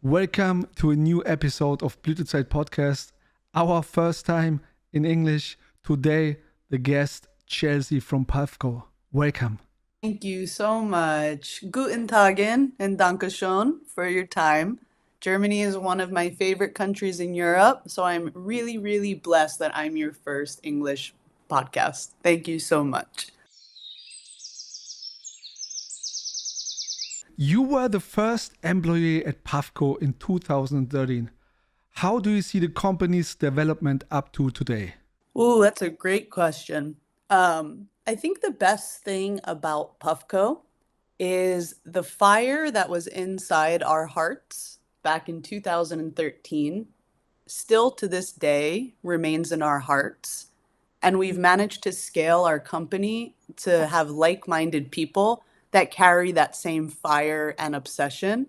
Welcome to a new episode of Blütezeit Podcast. Our first time in English. Today, the guest Chelsea from Puffco. Welcome. Thank you so much. Guten Tagen and Dankeschön for your time. Germany is one of my favorite countries in Europe, so I'm really, really blessed that I'm your first English podcast. Thank you so much. You were the first employee at Puffco in 2013. How do you see the company's development up to today? Ooh, that's a great question. I think the best thing about Puffco is the fire that was inside our hearts back in 2013 still to this day remains in our hearts. And we've managed to scale our company to have like-minded people that carry that same fire and obsession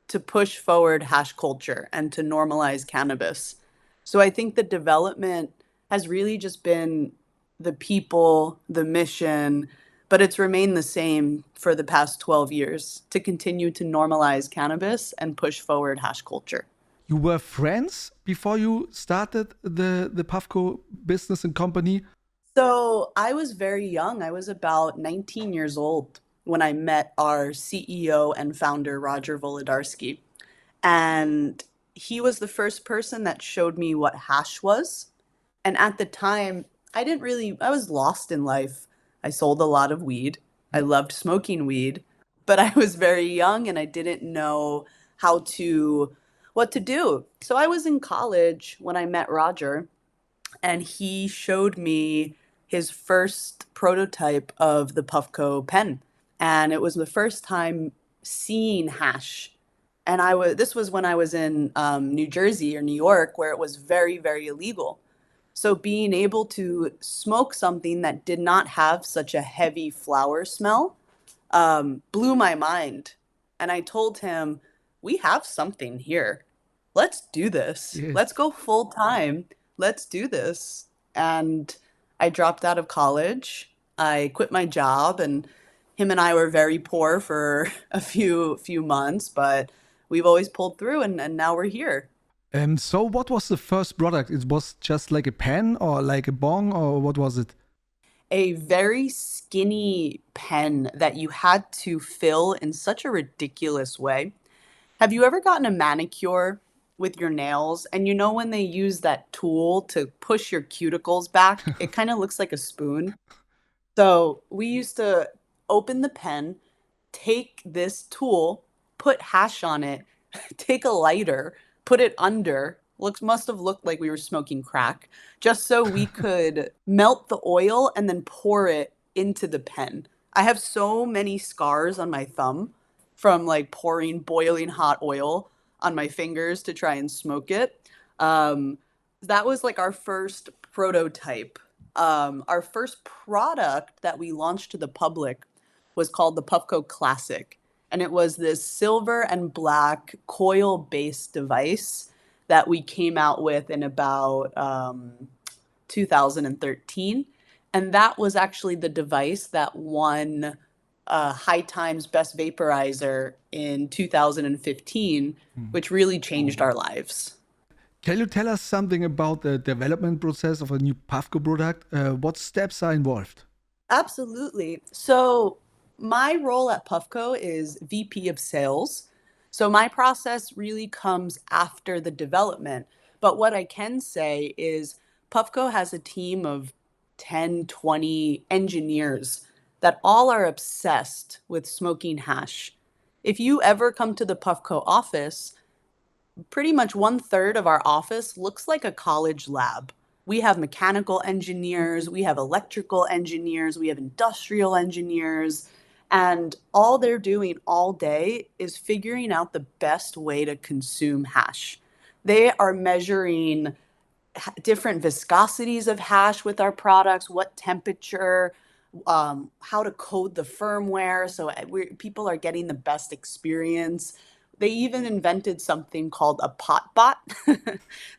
to push forward hash culture and to normalize cannabis. So I think the development has really just been the people, the mission, but it's remained the same for the past 12 years to continue to normalize cannabis and push forward hash culture. You were friends before you started the Puffco business and company? So I was very young. I was about 19 years old when I met our CEO and founder, Roger Volodarsky. And he was the first person that showed me what hash was. And at the time, I was lost in life. I sold a lot of weed. I loved smoking weed, but I was very young and I didn't know how to, what to do. So I was in college when I met Roger, and he showed me his first prototype of the Puffco pen. And it was the first time seeing hash. And this was when I was in New Jersey or New York, where it was very, very illegal. So being able to smoke something that did not have such a heavy flower smell blew my mind. And I told him, we have something here. Let's do this. Yes. Let's go full time. Let's do this. And I dropped out of college. I quit my job, and him and I were very poor for a few months, but we've always pulled through, and now we're here. So what was the first product? It was just like a pen or like a bong or what was it? A very skinny pen that you had to fill in such a ridiculous way. Have you ever gotten a manicure with your nails and you know when they use that tool to push your cuticles back, it kind of looks like a spoon? So we used to open the pen, take this tool, put hash on it, take a lighter, put it under. Looks must have looked like we were smoking crack, just so we could melt the oil and then pour it into the pen. I have so many scars on my thumb from like pouring boiling hot oil on my fingers to try and smoke it. Um, that was like our first prototype. Our first product that we launched to the public was called the Puffco Classic. And it was this silver and black coil based device that we came out with in about 2013. And that was actually the device that won High Times Best Vaporizer in 2015, which really changed our lives. Can you tell us something about the development process of a new Puffco product? What steps are involved? Absolutely. So, my role at Puffco is VP of Sales. So, my process really comes after the development. But what I can say is Puffco has a team of 10, 20 engineers that all are obsessed with smoking hash. If you ever come to the Puffco office, pretty much one third of our office looks like a college lab. We have mechanical engineers, we have electrical engineers, we have industrial engineers, and all they're doing all day is figuring out the best way to consume hash. They are measuring different viscosities of hash with our products, what temperature, how to code the firmware so people are getting the best experience. They even invented something called a pot bot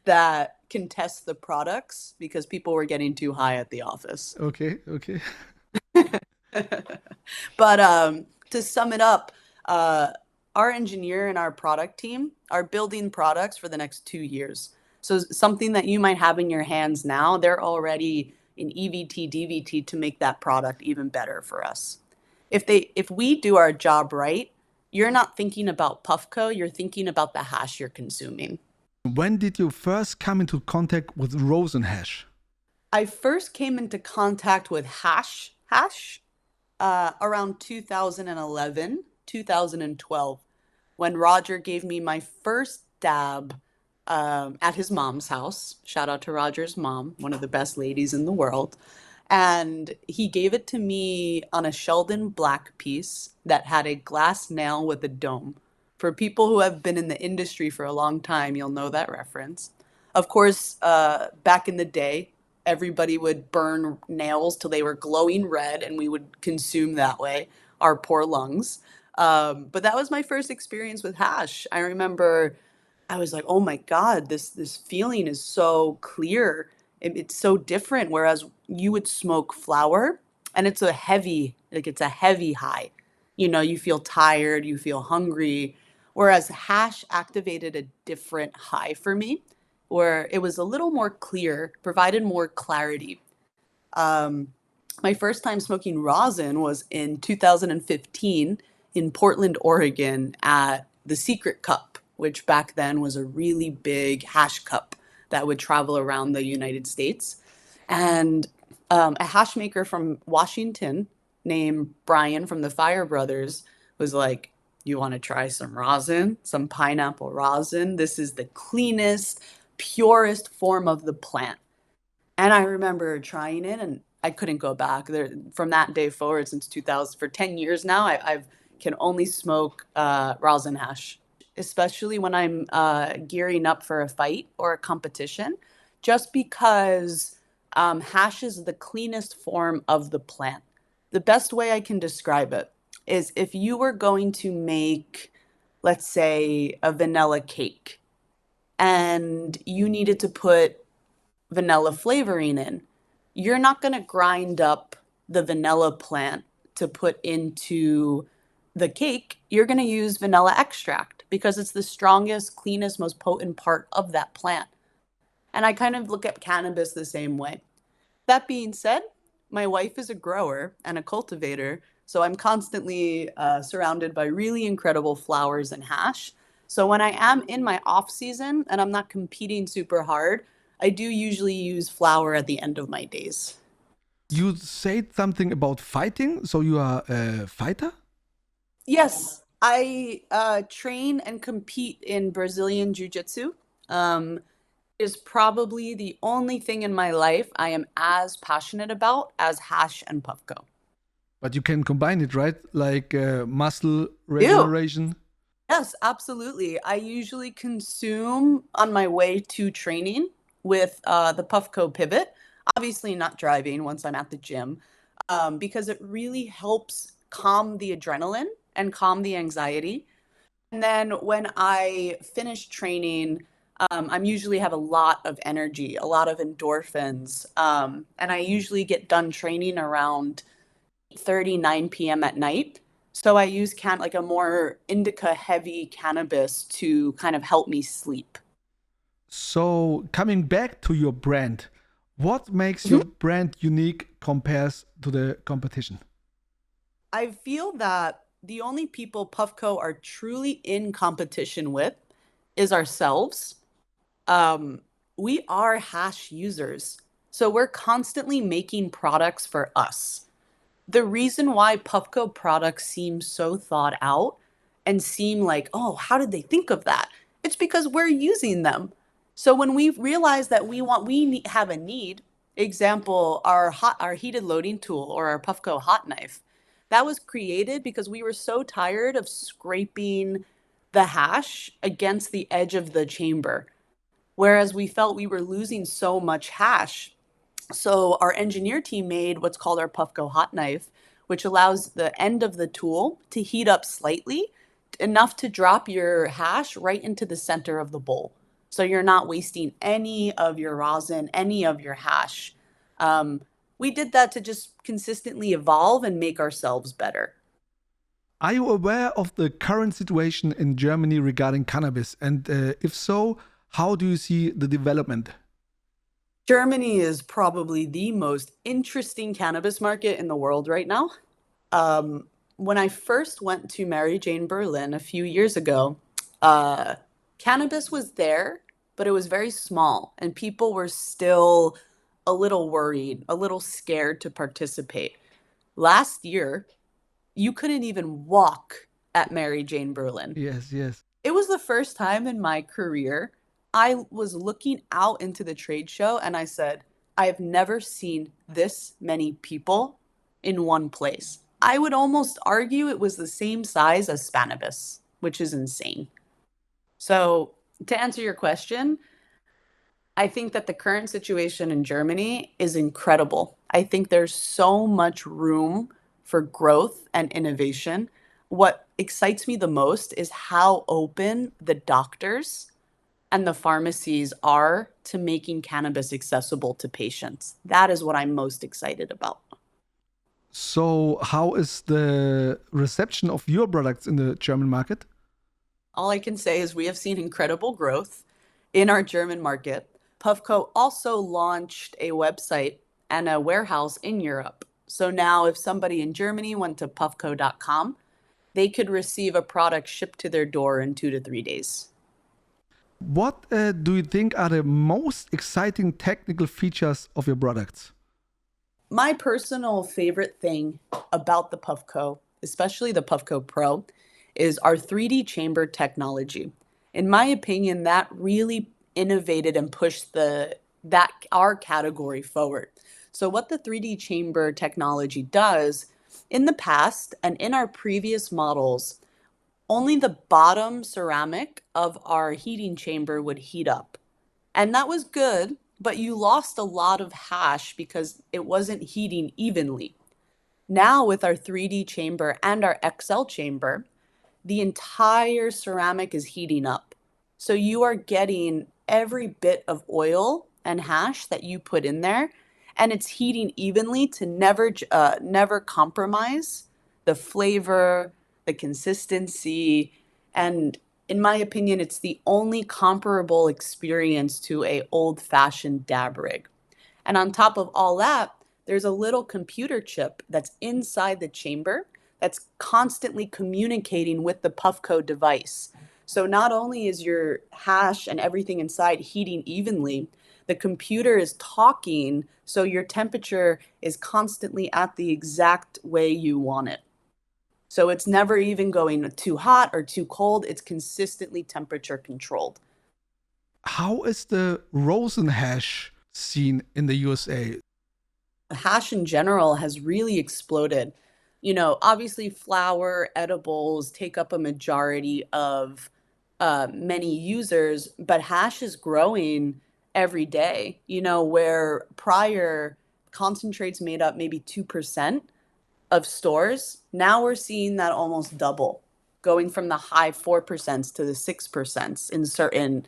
that can test the products because people were getting too high at the office. Okay, okay. But to sum it up, our engineer and our product team are building products for the next 2 years. So something that you might have in your hands now, they're already in EVT, DVT to make that product even better for us. If we do our job right, you're not thinking about Puffco, you're thinking about the hash you're consuming. When did you first come into contact with Rosin hash? I first came into contact with hash around 2011, 2012, when Roger gave me my first dab at his mom's house. Shout out to Roger's mom, one of the best ladies in the world. And he gave it to me on a Sheldon Black piece that had a glass nail with a dome. For people who have been in the industry for a long time, you'll know that reference. Of course, back in the day, everybody would burn nails till they were glowing red, and we would consume that way, our poor lungs. But that was my first experience with hash. I remember I was like, oh my God, this feeling is so clear. It's so different. Whereas you would smoke flower and it's a heavy high. You know, you feel tired, you feel hungry. Whereas hash activated a different high for me, where it was a little more clear, provided more clarity. Um, my first time smoking rosin was in 2015 in Portland, Oregon at the Secret Cup, which back then was a really big hash cup that would travel around the United States. And a hash maker from Washington named Brian from the Fire Brothers was like, you want to try some rosin, some pineapple rosin? This is the cleanest, purest form of the plant. And I remember trying it and I couldn't go back. There, from that day forward, since 2000, for 10 years now, I've can only smoke rosin hash, especially when I'm gearing up for a fight or a competition, just because hash is the cleanest form of the plant. The best way I can describe it is if you were going to make, let's say, a vanilla cake and you needed to put vanilla flavoring in, you're not going to grind up the vanilla plant to put into the cake. You're going to use vanilla extract because it's the strongest, cleanest, most potent part of that plant. And I kind of look at cannabis the same way. That being said, my wife is a grower and a cultivator, so I'm constantly surrounded by really incredible flowers and hash. So when I am in my off season and I'm not competing super hard, I do usually use flower at the end of my days. You said something about fighting, so you are a fighter? Yes, I train and compete in Brazilian Jiu-Jitsu. Um, is probably the only thing in my life I am as passionate about as hash and Puffco. But you can combine it, right? Like muscle Do. regeneration. Yes, absolutely. I usually consume on my way to training with the Puffco pivot. Obviously, not driving once I'm at the gym, because it really helps calm the adrenaline and calm the anxiety. And then when I finish training, I'm usually have a lot of energy, a lot of endorphins, and I usually get done training around 8:30, 9 p.m. at night. So I use like a more indica heavy cannabis to kind of help me sleep. So, coming back to your brand, what makes your Mhm. brand unique compares to the competition? I feel that the only people Puffco are truly in competition with is ourselves. Um, we are hash users, so we're constantly making products for us. The reason why Puffco products seem so thought out and seem like, oh, how did they think of that? It's because we're using them. So when we realize that have a need, example, our heated loading tool or our Puffco hot knife, that was created because we were so tired of scraping the hash against the edge of the chamber. Whereas we felt we were losing so much hash, so our engineer team made what's called our Puffco hot knife, which allows the end of the tool to heat up slightly, enough to drop your hash right into the center of the bowl. So you're not wasting any of your rosin, any of your hash. Um, we did that to just consistently evolve and make ourselves better. Are you aware of the current situation in Germany regarding cannabis? And if so, how do you see the development? Germany is probably the most interesting cannabis market in the world right now. When I first went to Mary Jane Berlin a few years ago, uh, cannabis was there, but it was very small, and people were still a little worried, a little scared to participate. Last year, you couldn't even walk at Mary Jane Berlin. Yes, yes. It was the first time in my career I was looking out into the trade show and I said, I have never seen this many people in one place. I would almost argue it was the same size as Spanibus, which is insane. So, to answer your question, I think that the current situation in Germany is incredible. I think there's so much room for growth and innovation. What excites me the most is how open the doctors and the pharmacies are to making cannabis accessible to patients. That is what I'm most excited about. So, how is the reception of your products in the German market? All I can say is we have seen incredible growth in our German market. Puffco also launched a website and a warehouse in Europe. So now, if somebody in Germany went to puffco.com, they could receive a product shipped to their door in 2 to 3 days. What do you think are the most exciting technical features of your products? My personal favorite thing about the Puffco, especially the Puffco Pro, is our 3D chamber technology. In my opinion, that really innovated and pushed the that our category forward. So what the 3D chamber technology does in the past and in our previous models, only the bottom ceramic of our heating chamber would heat up. And that was good, but you lost a lot of hash because it wasn't heating evenly. Now, with our 3D chamber and our XL chamber, the entire ceramic is heating up. So you are getting every bit of oil and hash that you put in there, and it's heating evenly to never compromise the flavor, the consistency, and in my opinion, it's the only comparable experience to a old-fashioned dab rig. And on top of all that, there's a little computer chip that's inside the chamber that's constantly communicating with the Puffco device. So not only is your hash and everything inside heating evenly, the computer is talking, so your temperature is constantly at the exact way you want it. So it's never even going too hot or too cold. It's consistently temperature controlled. How is the Rosin hash scene in the USA? Hash in general has really exploded. You know, obviously, flower edibles take up a majority of many users, but hash is growing every day. You know, where prior concentrates made up maybe 2% of stores, now we're seeing that almost double, going from the high 4% to the 6% in certain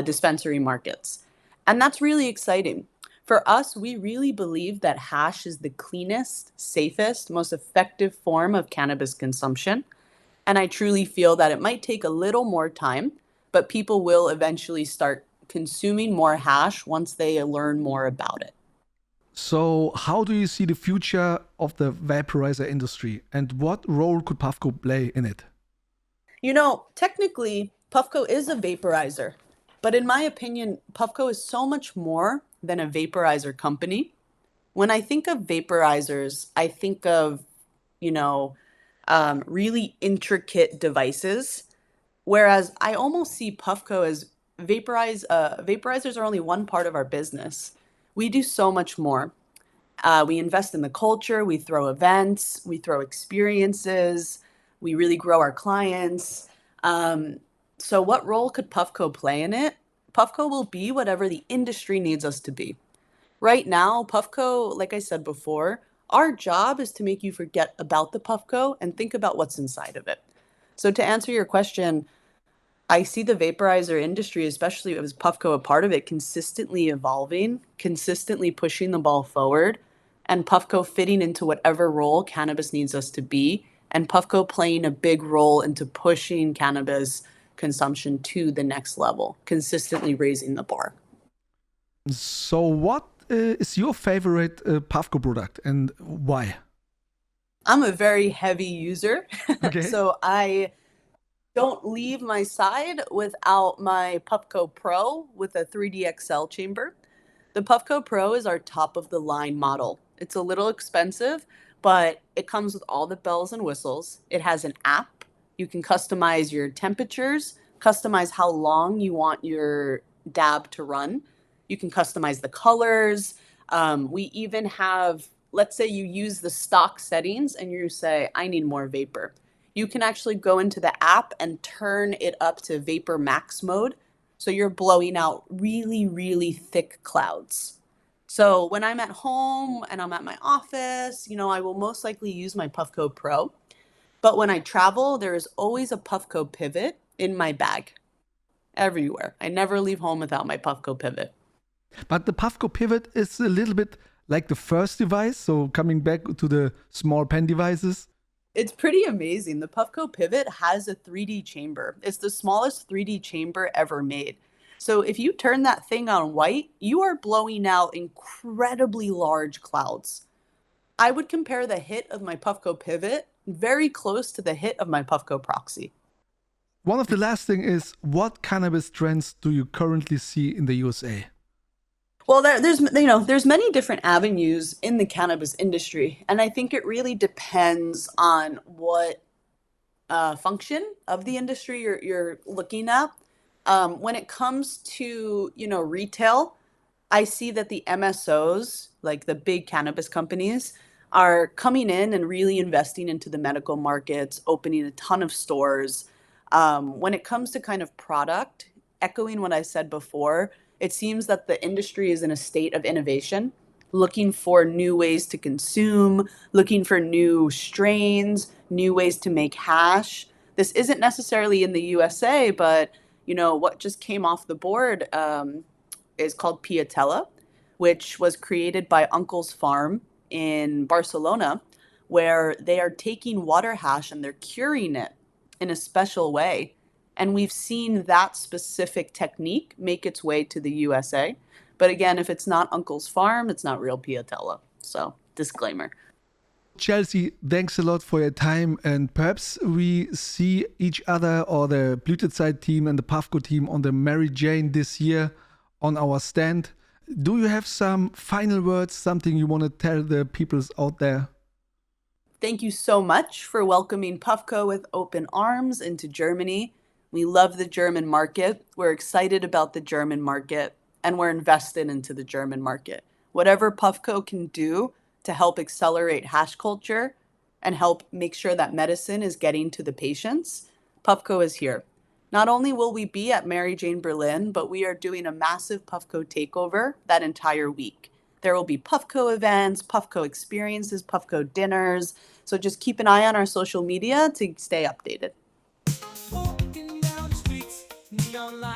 dispensary markets. And that's really exciting. For us, we really believe that hash is the cleanest, safest, most effective form of cannabis consumption. And I truly feel that it might take a little more time, but people will eventually start consuming more hash once they learn more about it. So, how do you see the future of the vaporizer industry and what role could Puffco play in it? You know, technically, Puffco is a vaporizer, but in my opinion, Puffco is so much more than a vaporizer company. When I think of vaporizers, I think of, you know, really intricate devices, whereas I almost see Puffco as vaporizers are only one part of our business. We do so much more. We invest in the culture, we throw events, we throw experiences, we really grow our clients. Um, so, what role could Puffco play in it? Puffco will be whatever the industry needs us to be. Right now, Puffco, like I said before, our job is to make you forget about the Puffco and think about what's inside of it. So, to answer your question, I see the vaporizer industry, especially as Puffco a part of it, consistently evolving, consistently pushing the ball forward, and Puffco fitting into whatever role cannabis needs us to be and Puffco playing a big role into pushing cannabis consumption to the next level, consistently raising the bar. So, what is your favorite Puffco product and why? I'm a very heavy user, Okay. so I don't leave my side without my Puffco Pro with a 3D XL chamber. The Puffco Pro is our top of the line model. It's a little expensive, but it comes with all the bells and whistles. It has an app. You can customize your temperatures, customize how long you want your dab to run. You can customize the colors. We even have, let's say you use the stock settings and you say, I need more vapor. You can actually go into the app and turn it up to vapor max mode. So you're blowing out really, really thick clouds. So when I'm at home and I'm at my office, I will most likely use my Puffco Pro. But when I travel, there is always a Puffco pivot in my bag everywhere. I never leave home without my Puffco pivot. But the Puffco Pivot is a little bit like the first device. So, coming back to the small pen devices. It's pretty amazing. The Puffco Pivot has a 3D chamber. It's the smallest 3D chamber ever made. So if you turn that thing on white, you are blowing out incredibly large clouds. I would compare the hit of my Puffco Pivot very close to the hit of my Puffco Proxy. One of the last thing is, what cannabis trends do you currently see in the USA? Well, there's many different avenues in the cannabis industry, and I think it really depends on what function of the industry you're looking at. When it comes to retail, I see that the MSOs, like the big cannabis companies, are coming in and really investing into the medical markets, opening a ton of stores. When it comes to kind of product, echoing what I said before, it seems that the industry is in a state of innovation, looking for new ways to consume, looking for new strains, new ways to make hash. This isn't necessarily in the USA, but what just came off the board is called Piatella, which was created by Uncle's Farm in Barcelona, where they are taking water hash and they're curing it in a special way. And we've seen that specific technique make its way to the USA. But again, if it's not Uncle's Farm, it's not real Piatella. So, disclaimer. Chelsea, thanks a lot for your time, and perhaps we see each other or the Blütezeit team and the Puffco team on the Mary Jane this year on our stand. Do you have some final words, something you want to tell the peoples out there? Thank you so much for welcoming Puffco with open arms into Germany. We love the German market. We're excited about the German market, and we're invested into the German market. Whatever Puffco can do to help accelerate hash culture and help make sure that medicine is getting to the patients, Puffco is here. Not only will we be at Mary Jane Berlin, but we are doing a massive Puffco takeover that entire week. There will be Puffco events, Puffco experiences, Puffco dinners. So just keep an eye on our social media to stay updated. Walking down the streets, neon lights.